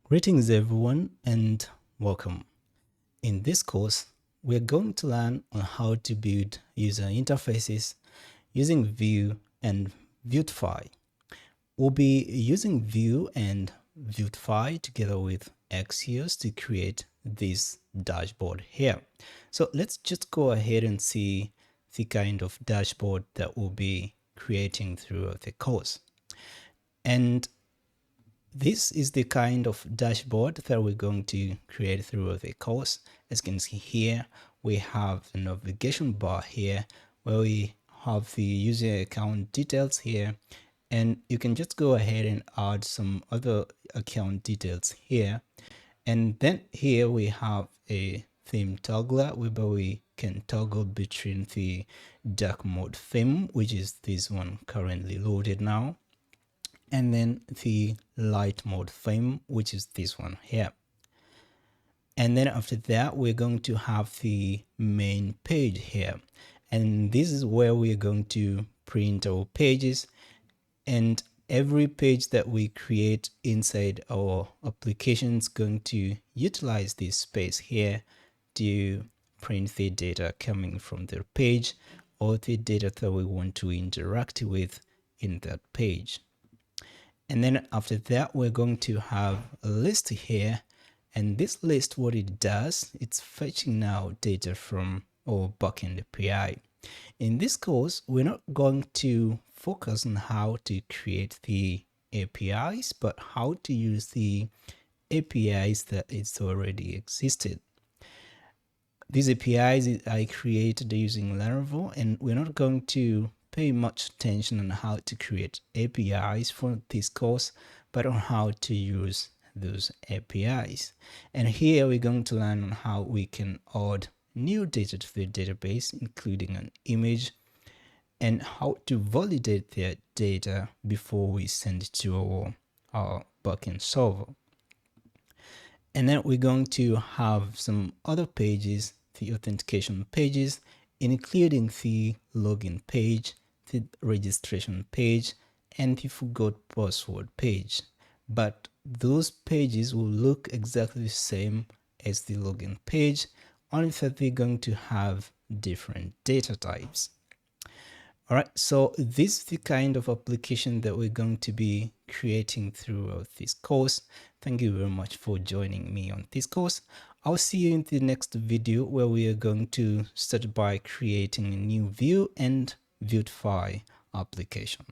Greetings everyone and welcome. In this course, we're going to learn on how to build user interfaces using Vue and Vuetify. We'll be using Vue and Vuetify together with Axios to create this dashboard here. So let's just go ahead and see the kind of dashboard that we'll be creating throughout the course. And this is the kind of dashboard that we're going to create throughout the course. As you can see here, we have a navigation bar here where we have the user account details here, and you can just go ahead and add some other account details here. And then here we have a theme toggler whereby we can toggle between the dark mode theme, which is this one currently loaded now, and then the light mode theme, which is this one here. And then after that, we're going to have the main page here. And this is where we're going to print our pages, and every page that we create inside our application is going to utilize this space here to print the data coming from their page or the data that we want to interact with in that page. And then after that, we're going to have a list here. And this list, what it does, it's fetching now data from our backend API. In this course, we're not going to focus on how to create the APIs, but how to use the APIs that it's already existed. These APIs I created using Laravel, and we're not going to pay much attention on how to create APIs for this course, but on how to use those APIs. And here we're going to learn on how we can add new data to the database, including an image, and how to validate that data before we send it to our backend server. And then we're going to have some other pages, the authentication pages, including the login page, the registration page, and the forgot password page. But those pages will look exactly the same as the login page, only that they're going to have different data types. All right, so this is the kind of application that we're going to be creating throughout this course. Thank you very much for joining me on this course. I'll see you in the next video where we are going to start by creating a new Vue and Vuetify application.